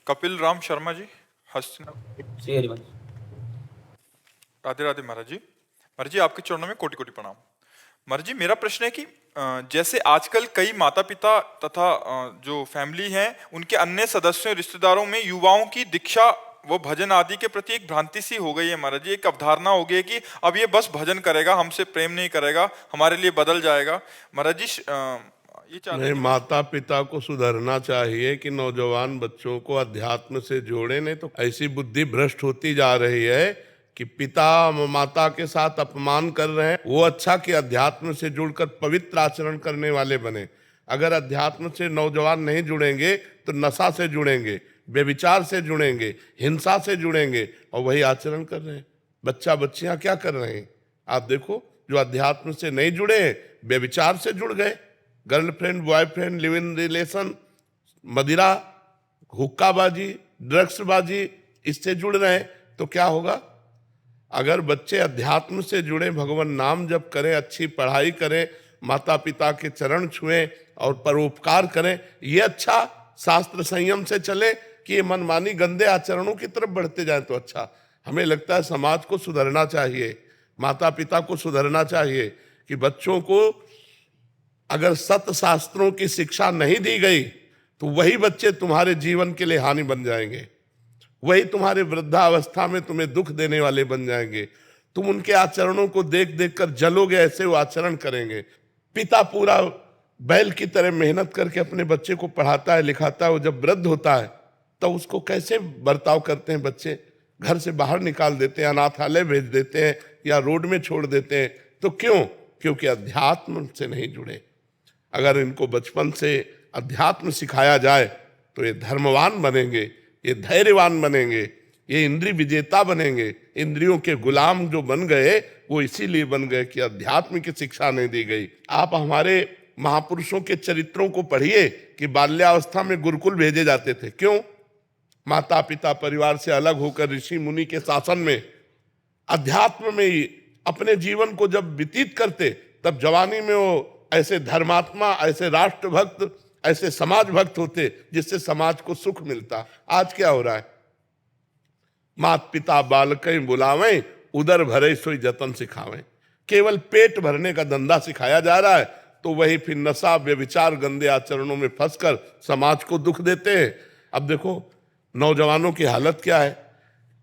कपिल राम शर्मा जी, हस्तिना। श्री हरिवंश। राधे राधे महाराज जी। महाराज जी, आपके चरणों में कोटि कोटि प्रणाम। महाराज जी, मेरा प्रश्न है कि जैसे आजकल कई माता पिता तथा जो फैमिली हैं उनके अन्य सदस्यों रिश्तेदारों में युवाओं की दीक्षा वो भजन आदि के प्रति एक भ्रांति सी हो गई है महाराज जी। एक अवधारणा हो गई है कि अब ये बस भजन करेगा, हमसे प्रेम नहीं करेगा, हमारे लिए बदल जाएगा। महाराज जी, ये चाहते नहीं, हैं माता पिता को सुधरना चाहिए कि नौजवान बच्चों को अध्यात्म से जोड़े। नहीं तो ऐसी बुद्धि भ्रष्ट होती जा रही है कि पिता माता के साथ अपमान कर रहे हैं। वो अच्छा कि अध्यात्म से जुड़कर पवित्र आचरण करने वाले बने। अगर अध्यात्म से नौजवान नहीं जुड़ेंगे तो नशा से जुड़ेंगे, व्यभिचार से जुड़ेंगे, हिंसा से जुड़ेंगे, और वही आचरण कर रहे हैं। बच्चा बच्चियां क्या कर रहे हैं आप देखो। जो अध्यात्म से नहीं जुड़े व्यभिचार से जुड़ गए, girlfriend boyfriend live in relation, मदिरा, हुक्काबाजी, ड्रग्सबाजी, इससे जुड़ रहे हैं। तो क्या होगा? अगर बच्चे अध्यात्म से जुड़े, भगवान नाम जप करें, अच्छी पढ़ाई करें, माता पिता के चरण छुएं और परोपकार करें, ये अच्छा शास्त्र संयम से चले कि ये मनमानी गंदे आचरणों की तरफ बढ़ते जाए तो अच्छा। हमें लगता है समाज को सुधरना चाहिए, माता पिता को सुधरना चाहिए कि बच्चों को अगर सत शास्त्रों की शिक्षा नहीं दी गई तो वही बच्चे तुम्हारे जीवन के लिए हानि बन जाएंगे, वही तुम्हारे वृद्धावस्था में तुम्हें दुख देने वाले बन जाएंगे। तुम उनके आचरणों को देख देख कर जलोगे, ऐसे वो आचरण करेंगे। पिता पूरा बैल की तरह मेहनत करके अपने बच्चे को पढ़ाता है, लिखाता है, वो जब वृद्ध होता है तो उसको कैसे बर्ताव करते हैं बच्चे? घर से बाहर निकाल देते हैं, अनाथालय भेज देते हैं या रोड में छोड़ देते हैं। तो क्यों? क्योंकि अध्यात्म से नहीं जुड़े। अगर इनको बचपन से अध्यात्म सिखाया जाए तो ये धर्मवान बनेंगे, ये धैर्यवान बनेंगे, ये इंद्रिय विजेता बनेंगे। इंद्रियों के गुलाम जो बन गए वो इसीलिए बन गए कि अध्यात्म की शिक्षा नहीं दी गई। आप हमारे महापुरुषों के चरित्रों को पढ़िए कि बाल्यावस्था में गुरुकुल भेजे जाते थे। क्यों? माता पिता परिवार से अलग होकर ऋषि मुनि के शासन में अध्यात्म में ही अपने जीवन को जब व्यतीत करते, तब जवानी में वो ऐसे धर्मात्मा, ऐसे राष्ट्रभक्त, ऐसे समाज भक्त होते जिससे समाज को सुख मिलता। आज क्या हो रहा है? मात पिता बालकें बुलावें, उदर भरे सोई जतन सिखावें। केवल पेट भरने का धंधा सिखाया जा रहा है, तो वही फिर नशा व्यभिचार गंदे आचरणों में फंसकर समाज को दुख देते हैं। अब देखो नौजवानों की हालत क्या है।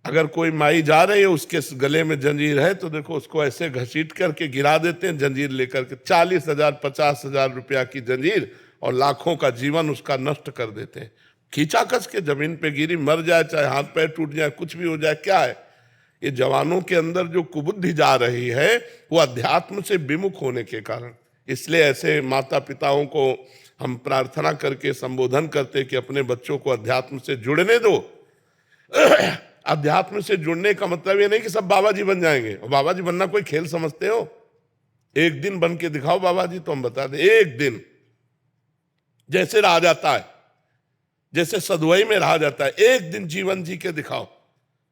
अगर कोई माई जा रही है, उसके गले में जंजीर है, तो देखो उसको ऐसे घसीट करके गिरा देते हैं जंजीर लेकर के। 40,000 50,000 रुपया की जंजीर और लाखों का जीवन उसका नष्ट कर देते हैं। खींचाकस के जमीन पे गिरी, मर जाए, चाहे हाथ पैर टूट जाए, कुछ भी हो जाए, क्या है? ये जवानों के अंदर जो कुबुद्धि जा रही है वो अध्यात्म से विमुख होने के कारण। इसलिए ऐसे माता पिताओं को हम प्रार्थना करके संबोधन करते कि अपने बच्चों को अध्यात्म से जुड़ने दो। अध्यात्म से जुड़ने का मतलब ये नहीं कि सब बाबा जी बन जाएंगे। और बाबा जी बनना कोई खेल समझते हो? एक दिन बन के दिखाओ बाबा जी, तो हम बता दें। एक दिन जैसे रहा जाता है, जैसे सदुवई में रहा जाता है, एक दिन जीवन जी के दिखाओ।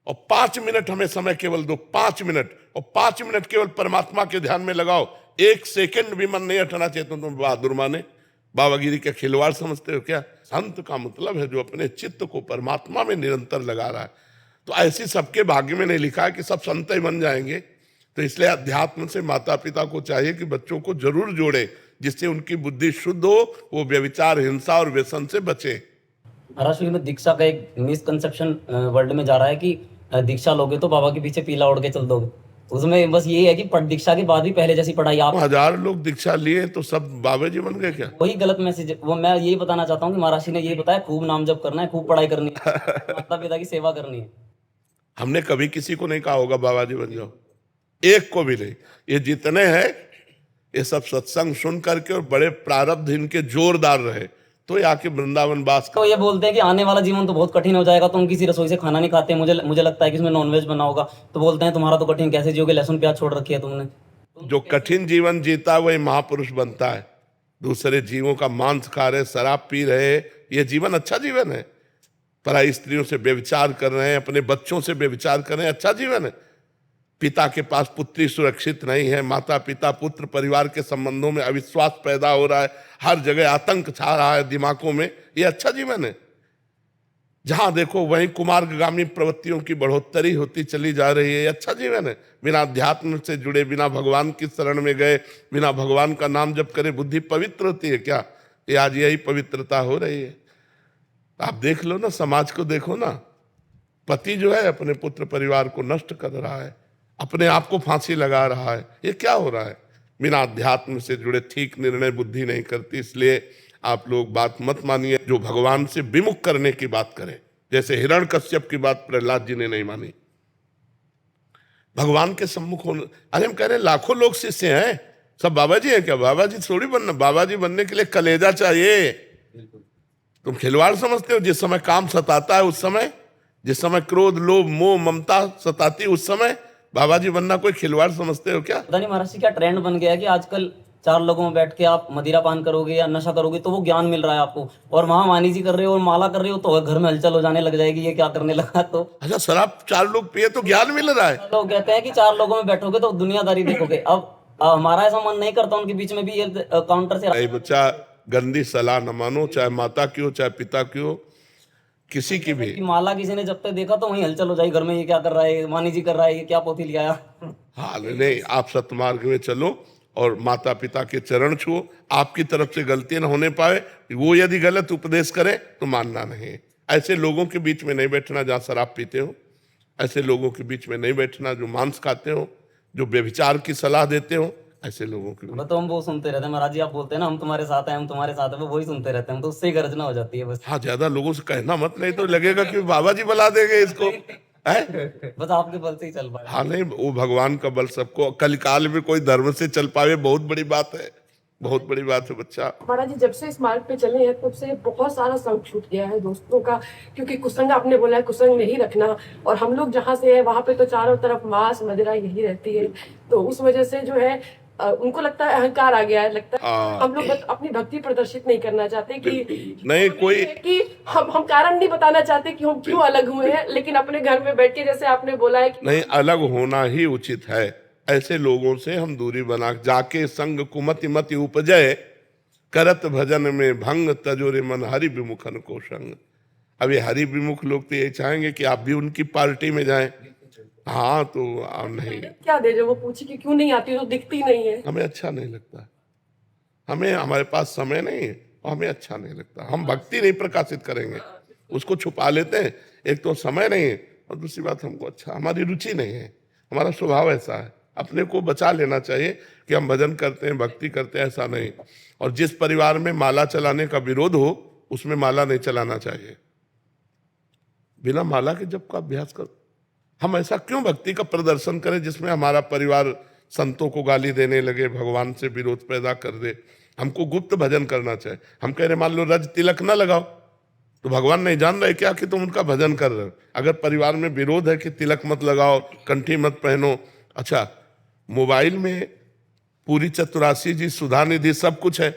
और 5 मिनट हमें समय केवल दो, 5 मिनट, और 5 मिनट केवल परमात्मा के ध्यान में लगाओ। 1 सेकंड भी मन नहीं हटना चाहिए। तो तुम बहादुर माने, बाबागिरी का खिलवाड़ समझते हो क्या? संत का मतलब है जो अपने चित्त को परमात्मा में निरंतर लगा रहा है। तो ऐसी सबके भाग्य में नहीं लिखा है कि सब संत ही बन जाएंगे। तो इसलिए अध्यात्म से माता पिता को चाहिए कि बच्चों को जरूर जोड़े, जिससे उनकी बुद्धि शुद्ध हो, वो व्यभिचार, हिंसा और व्यसन से बचे। महाराष्ट्र में दीक्षा का एक मिसकंसेप्शन वर्ल्ड में जा रहा है कि दीक्षा लोगे तो बाबा के पीछे पीला ओढ़ के चल दोगे। उसमें बस यही है कि दीक्षा के बाद भी पहले जैसी पढ़ाई आप 1000 लोग दीक्षा लिए तो सब बाबा जी बन गए क्या? वही गलत मैसेज। वो मैं यही बताना चाहता हूँ कि महाराज ने यही बताया, खूब नाम जप करना है, खूब पढ़ाई करनी है, माता पिता की सेवा करनी है। हमने कभी किसी को नहीं कहा होगा बाबा जी बन जाओ, एक को भी नहीं। ये जितने हैं ये सब सत्संग सुन करके और बड़े प्रारब्ध इनके जोरदार रहे तो ये आके वृंदावन वास। तो ये बोलते हैं कि आने वाला जीवन तो बहुत कठिन हो जाएगा, तुम किसी रसोई से खाना नहीं खाते, मुझे लगता है कि इसमें नॉनवेज बना होगा। तो बोलते हैं तुम्हारा तो कठिन कैसे जियोगे, लहसुन प्याज छोड़ रखी है तुमने। जो कठिन जीवन जीता वही महापुरुष बनता है। दूसरे जीवों का मांस खा रहे, शराब पी रहे, ये जीवन अच्छा जीवन है? पराई स्त्रियों से व्यभिचार कर रहे हैं, अपने बच्चों से व्यभिचार कर रहे हैं, अच्छा जीवन है? पिता के पास पुत्री सुरक्षित नहीं है, माता पिता पुत्र परिवार के संबंधों में अविश्वास पैदा हो रहा है, हर जगह आतंक छा रहा है दिमागों में, ये अच्छा जीवन है? जहां देखो वहीं कुमार्गामी प्रवृत्तियों की बढ़ोतरी होती चली जा रही है। ये अच्छा जीवन है? बिना अध्यात्म से जुड़े, बिना भगवान की शरण में गए, बिना भगवान का नाम जप करे बुद्धि पवित्र होती है क्या? ये आज यही पवित्रता हो रही है। आप देख लो ना, समाज को देखो ना, पति जो है अपने पुत्र परिवार को नष्ट कर रहा है, अपने आप को फांसी लगा रहा है। ये क्या हो रहा है? बिना अध्यात्म से जुड़े ठीक निर्णय बुद्धि नहीं करती। इसलिए आप लोग बात मत मानिए जो भगवान से विमुख करने की बात करें। जैसे हिरण्यकश्यप की बात प्रहलाद जी ने नहीं मानी, भगवान के सम्मुख होने। अरे हम कह रहे हैं लाखों लोग शिष्य हैं, सब बाबा जी हैं क्या? बाबा जी थोड़ी बनना। बाबा जी बनने के लिए कलेजा चाहिए। तुम खिलवाड़ समझते हो? जिस समय काम सताता है उस समय, जिस समय क्रोध लोभ मोह ममता सताती उस समय बाबा जी बनना कोई खिलवाड़ समझते हो क्या? पता नहीं महाराज जी क्या ट्रेंड बन गया है कि आजकल 4 लोगों में बैठ के आप मदिरा पान करोगे या नशा करोगे तो वो ज्ञान मिल रहा है आपको, और वहां वाणी जी कर रहे हो और माला कर रहे हो तो घर में हलचल हो जाने लग जाएगी, ये क्या करने लगा। तो अच्छा, शराब 4 लोग पिए तो ज्ञान मिल रहा है? लोग कहते हैं कि 4 लोगों में बैठोगे तो दुनियादारी देखोगे। अब हमारा ऐसा मन नहीं करता उनके बीच में भी ये काउंटर से। भाई बच्चा, गंदी सलाह न मानो, चाहे माता की हो चाहे पिता की हो, किसी की भी। कि माला किसी ने जब तक देखा तो वहीं हलचल हो जाएगी, घर में ये क्या कर रहा है, वाणी जी कर रहा है, ये क्या पोथी ले आया। हाँ नहीं, आप सतमार्ग में चलो और माता पिता के चरण छुओ। आपकी तरफ से गलती न होने पाए, वो यदि गलत उपदेश करें तो मानना नहीं। ऐसे लोगों के बीच में नहीं बैठना जहाँ शराब पीते हो, ऐसे लोगों के बीच में नहीं बैठना जो मांस खाते हो, जो व्यभिचार की सलाह देते हो, ऐसे लोगों के वो तो हम वो सुनते रहते हैं महाराज जी, आप बोलते हैं ना हम तुम्हारे साथ हैं, हम तुम्हारे साथ हैं, वो वही सुनते रहते हैं हम तो, उससे ही गर्जना हो जाती है बस। हाँ, ज्यादा लोगों से कहना मत, नहीं तो लगेगा कि बाबा जी बुला देंगे इसको है। बस आपके बल से ही चल पाए। हाँ नहीं, वो भगवान का बल सबको, कलिकाल में कोई धर्म से चल पावे बहुत बड़ी बात है, बहुत बड़ी बात है बच्चा। महाराज जी जब से इस मार्ग पे चले हैं तब से बहुत सारा संग छूट गया है दोस्तों का, क्योंकि कुसंग आपने बोला है कुसंग नहीं रखना, और हम लोग जहाँ से है वहाँ पे तो चारों तरफ मांस मदिरा यही रहती है, तो उस वजह से जो है उनको लगता है अहंकार आ गया है, लगता है हम लोग अपनी भक्ति प्रदर्शित नहीं करना चाहते कि नहीं कोई कि हम कारण नहीं बताना चाहते कि हम क्यों अलग हुए हैं, लेकिन अपने घर में बैठ के जैसे आपने बोला है कि नहीं, अलग होना ही उचित है। ऐसे लोगों से हम दूरी बना, जाके संग कुमति मति उपजय, करत भजन में भंग तजोरे मन हरि विमुखन को संग। अब ये हरि विमुख लोग तो यही चाहेंगे कि आप भी उनकी पार्टी में जाएं। हाँ तो आप नहीं, क्या दे जो वो पूछी कि क्यों नहीं आती, तो दिखती नहीं है। हमें अच्छा नहीं लगता, हमें, हमारे पास समय नहीं है और हमें अच्छा नहीं लगता। हम भक्ति नहीं प्रकाशित करेंगे, उसको छुपा लेते हैं। एक तो समय नहीं है और दूसरी बात हमको अच्छा, हमारी रुचि नहीं है, हमारा स्वभाव ऐसा है। अपने को बचा लेना चाहिए कि हम भजन करते हैं भक्ति करते हैं, ऐसा नहीं। और जिस परिवार में माला चलाने का विरोध हो उसमें माला नहीं चलाना चाहिए। बिना माला के जप का अभ्यास करो। हम ऐसा क्यों भक्ति का प्रदर्शन करें जिसमें हमारा परिवार संतों को गाली देने लगे, भगवान से विरोध पैदा कर दे। हमको गुप्त भजन करना चाहिए। हम कह रहे मान लो रज तिलक ना लगाओ, तो भगवान नहीं जान रहे क्या कि तुम उनका भजन कर रहे हो? अगर परिवार में विरोध है कि तिलक मत लगाओ, कंठी मत पहनो, अच्छा मोबाइल में पूरी चतुरासी जी सुधा निधि सब कुछ है,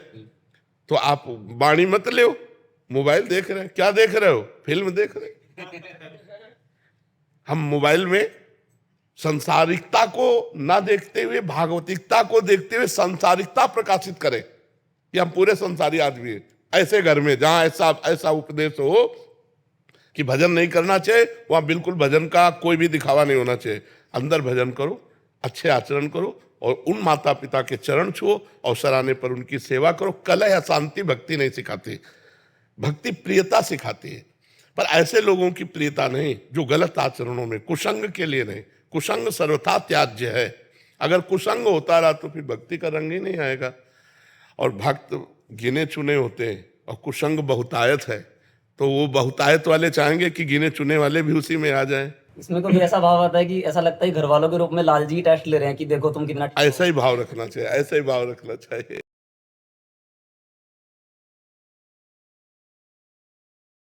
तो आप वाणी मत ले, मोबाइल देख रहे हैं, क्या देख रहे हो? फिल्म देख रहे हैं। हम मोबाइल में संसारिकता को ना देखते हुए भागवतिकता को देखते हुए संसारिकता प्रकाशित करें कि हम पूरे संसारी आदमी हैं। ऐसे घर में जहां ऐसा उपदेश हो कि भजन नहीं करना चाहिए, वहां बिल्कुल भजन का कोई भी दिखावा नहीं होना चाहिए। अंदर भजन करो, अच्छे आचरण करो और उन माता पिता के चरण छुओ, अवसर आने पर उनकी सेवा करो। कलह अशांति भक्ति नहीं सिखाती, भक्ति प्रियता सिखाती है। पर ऐसे लोगों की प्रियता नहीं जो गलत आचरणों में, कुसंग के लिए नहीं। कुसंग सर्वथा त्याज्य है। अगर कुसंग होता रहा तो फिर भक्ति का रंग ही नहीं आएगा। और भक्त गिने चुने होते हैं और कुसंग बहुतायत है, तो वो बहुतायत वाले चाहेंगे कि गिने चुने वाले भी उसी में आ जाएं। इसमें कभी ऐसा भाव आता है कि ऐसा लगता है घर वालों के रूप में लालजी टेस्ट ले रहे हैं कि देखो तुम कितना। ऐसा ही भाव रखना चाहिए, ऐसा ही भाव रखना चाहिए।